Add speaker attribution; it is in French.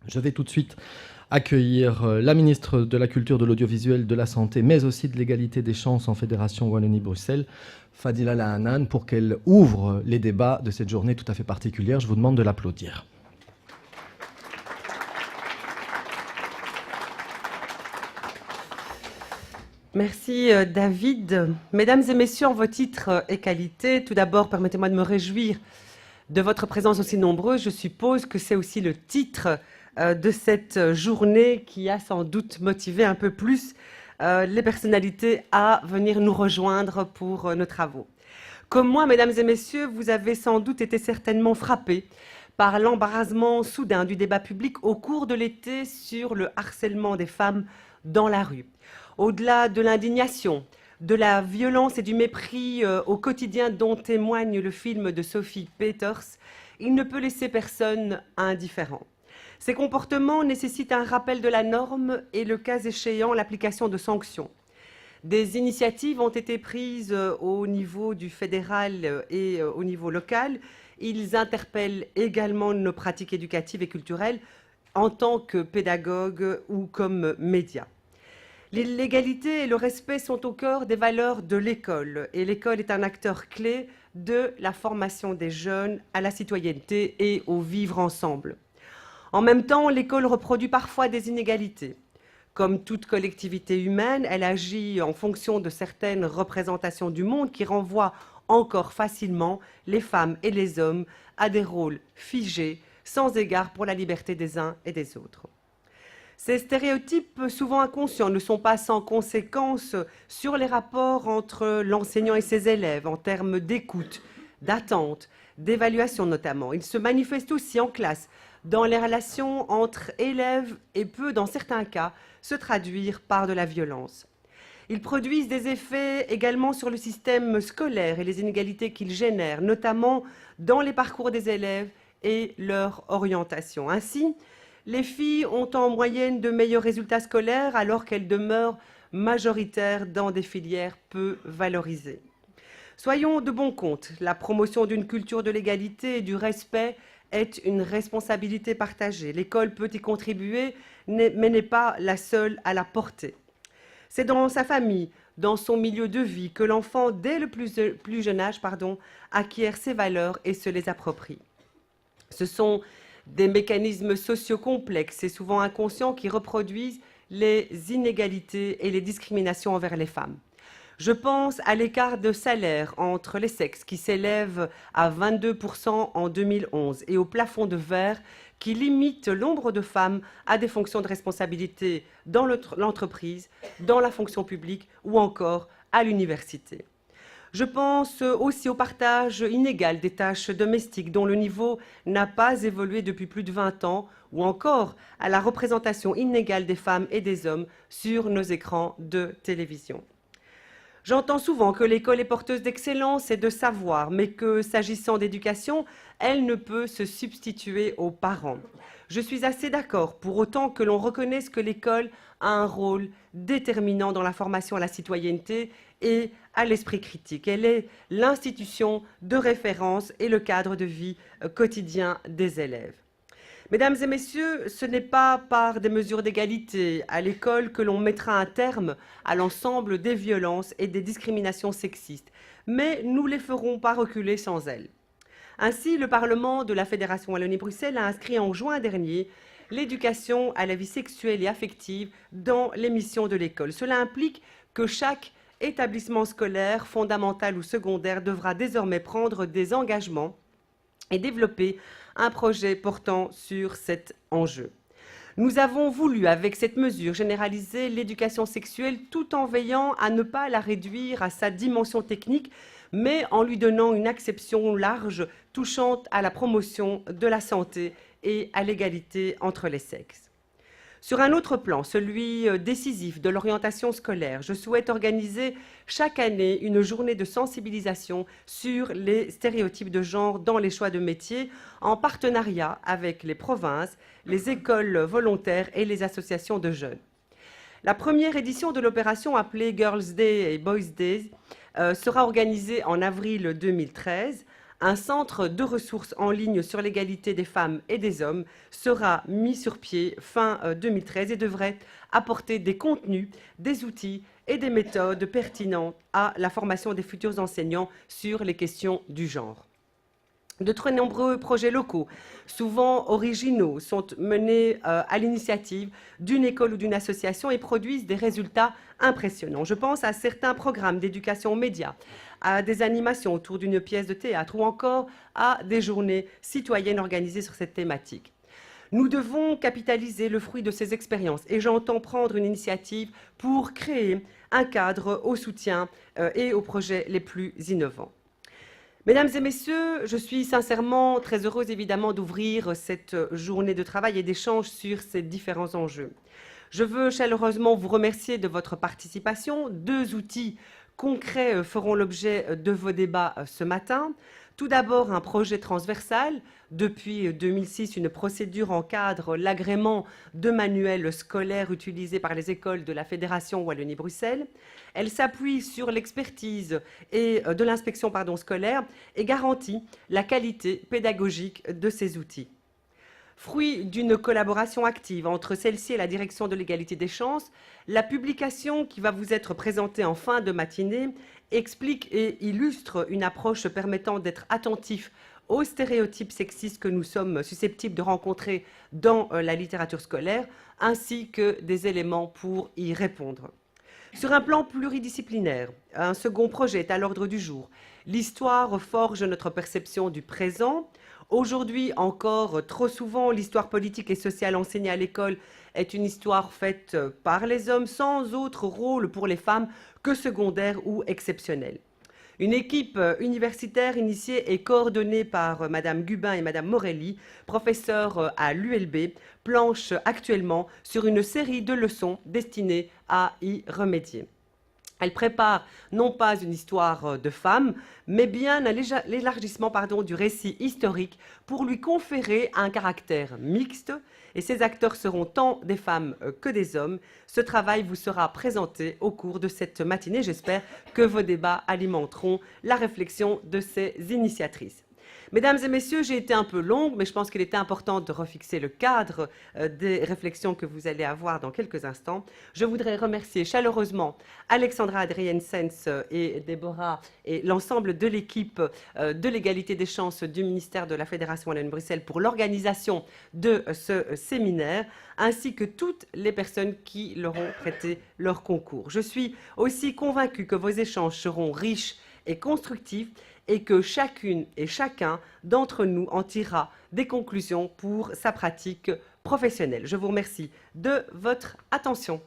Speaker 1: Je vais tout de suite accueillir la ministre de la Culture, de l'Audiovisuel, de la Santé, mais aussi de l'égalité des chances en Fédération Wallonie-Bruxelles, Fadila Lahanan, pour qu'elle ouvre les débats de cette journée tout à fait particulière. Je vous demande de l'applaudir.
Speaker 2: Merci David. Mesdames et messieurs, en vos titres et qualités, tout d'abord, permettez-moi de me réjouir de votre présence aussi nombreuse. Je suppose que c'est aussi le titre de cette journée qui a sans doute motivé un peu plus les personnalités à venir nous rejoindre pour nos travaux. Comme moi, mesdames et messieurs, vous avez sans doute été certainement frappés par l'embarrassement soudain du débat public au cours de l'été sur le harcèlement des femmes dans la rue. Au-delà de l'indignation, de la violence et du mépris au quotidien dont témoigne le film de Sophie Peters, il ne peut laisser personne indifférent. Ces comportements nécessitent un rappel de la norme et, le cas échéant, l'application de sanctions. Des initiatives ont été prises au niveau du fédéral et au niveau local. Ils interpellent également nos pratiques éducatives et culturelles en tant que pédagogues ou comme médias. L'égalité et le respect sont au cœur des valeurs de l'école, et l'école est un acteur clé de la formation des jeunes à la citoyenneté et au vivre ensemble. En même temps, l'école reproduit parfois des inégalités. Comme toute collectivité humaine, elle agit en fonction de certaines représentations du monde qui renvoient encore facilement les femmes et les hommes à des rôles figés, sans égard pour la liberté des uns et des autres. Ces stéréotypes, souvent inconscients, ne sont pas sans conséquences sur les rapports entre l'enseignant et ses élèves, en termes d'écoute, d'attente, d'évaluation notamment. Ils se manifestent aussi en classe, dans les relations entre élèves et peut, dans certains cas, se traduire par de la violence. Ils produisent des effets également sur le système scolaire et les inégalités qu'ils génèrent, notamment dans les parcours des élèves et leur orientation. Ainsi, les filles ont en moyenne de meilleurs résultats scolaires alors qu'elles demeurent majoritaires dans des filières peu valorisées. Soyons de bon compte, la promotion d'une culture de l'égalité et du respect est une responsabilité partagée. L'école peut y contribuer, mais n'est pas la seule à la porter. C'est dans sa famille, dans son milieu de vie, que l'enfant, dès le plus jeune âge, acquiert ses valeurs et se les approprie. Ce sont des mécanismes sociaux complexes et souvent inconscients qui reproduisent les inégalités et les discriminations envers les femmes. Je pense à l'écart de salaire entre les sexes qui s'élève à 22% en 2011 et au plafond de verre qui limite l'ombre de femmes à des fonctions de responsabilité dans l'entreprise, dans la fonction publique ou encore à l'université. Je pense aussi au partage inégal des tâches domestiques dont le niveau n'a pas évolué depuis plus de 20 ans, ou encore à la représentation inégale des femmes et des hommes sur nos écrans de télévision. J'entends souvent que l'école est porteuse d'excellence et de savoir, mais que, s'agissant d'éducation, elle ne peut se substituer aux parents. Je suis assez d'accord, pour autant que l'on reconnaisse que l'école a un rôle déterminant dans la formation à la citoyenneté et à l'esprit critique. Elle est l'institution de référence et le cadre de vie quotidien des élèves. Mesdames et messieurs, ce n'est pas par des mesures d'égalité à l'école que l'on mettra un terme à l'ensemble des violences et des discriminations sexistes, mais nous ne les ferons pas reculer sans elles. Ainsi, le Parlement de la Fédération Wallonie-Bruxelles a inscrit en juin dernier l'éducation à la vie sexuelle et affective dans les missions de l'école. Cela implique que chaque établissement scolaire, fondamental ou secondaire, devra désormais prendre des engagements et développer un projet portant sur cet enjeu. Nous avons voulu, avec cette mesure, généraliser l'éducation sexuelle tout en veillant à ne pas la réduire à sa dimension technique, mais en lui donnant une acception large touchant à la promotion de la santé et à l'égalité entre les sexes. Sur un autre plan, celui décisif de l'orientation scolaire, je souhaite organiser chaque année une journée de sensibilisation sur les stéréotypes de genre dans les choix de métiers, en partenariat avec les provinces, les écoles volontaires et les associations de jeunes. La première édition de l'opération appelée Girls' Day et Boys' Days sera organisée en avril 2013. Un centre de ressources en ligne sur l'égalité des femmes et des hommes sera mis sur pied fin 2013 et devrait apporter des contenus, des outils et des méthodes pertinentes à la formation des futurs enseignants sur les questions du genre. De très nombreux projets locaux, souvent originaux, sont menés à l'initiative d'une école ou d'une association et produisent des résultats impressionnants. Je pense à certains programmes d'éducation aux médias, à des animations autour d'une pièce de théâtre ou encore à des journées citoyennes organisées sur cette thématique. Nous devons capitaliser le fruit de ces expériences et j'entends prendre une initiative pour créer un cadre au soutien et aux projets les plus innovants. Mesdames et messieurs, je suis sincèrement très heureuse évidemment d'ouvrir cette journée de travail et d'échange sur ces différents enjeux. Je veux chaleureusement vous remercier de votre participation. 2 outils concrets feront l'objet de vos débats ce matin. Tout d'abord, un projet transversal. Depuis 2006, une procédure encadre l'agrément de manuels scolaires utilisés par les écoles de la Fédération Wallonie-Bruxelles. Elle s'appuie sur l'expertise de l'inspection scolaire et garantit la qualité pédagogique de ces outils. Fruit d'une collaboration active entre celle-ci et la direction de l'égalité des chances, la publication qui va vous être présentée en fin de matinée explique et illustre une approche permettant d'être attentif aux stéréotypes sexistes que nous sommes susceptibles de rencontrer dans la littérature scolaire, ainsi que des éléments pour y répondre. Sur un plan pluridisciplinaire, un second projet est à l'ordre du jour. L'histoire forge notre perception du présent. Aujourd'hui encore, trop souvent, l'histoire politique et sociale enseignée à l'école est une histoire faite par les hommes sans autre rôle pour les femmes que secondaire ou exceptionnel. Une équipe universitaire initiée et coordonnée par Madame Gubin et Madame Morelli, professeurs à l'ULB, planche actuellement sur une série de leçons destinées à y remédier. Elle prépare non pas une histoire de femmes, mais bien l'élargissement du récit historique pour lui conférer un caractère mixte. Et ces acteurs seront tant des femmes que des hommes. Ce travail vous sera présenté au cours de cette matinée. J'espère que vos débats alimenteront la réflexion de ces initiatrices. Mesdames et messieurs, j'ai été un peu longue, mais je pense qu'il était important de refixer le cadre des réflexions que vous allez avoir dans quelques instants. Je voudrais remercier chaleureusement Alexandra Adriensens et Déborah et l'ensemble de l'équipe de l'égalité des chances du ministère de la Fédération Wallonie-Bruxelles pour l'organisation de ce séminaire, ainsi que toutes les personnes qui leur ont prêté leur concours. Je suis aussi convaincue que vos échanges seront riches et constructifs et que chacune et chacun d'entre nous en tirera des conclusions pour sa pratique professionnelle. Je vous remercie de votre attention.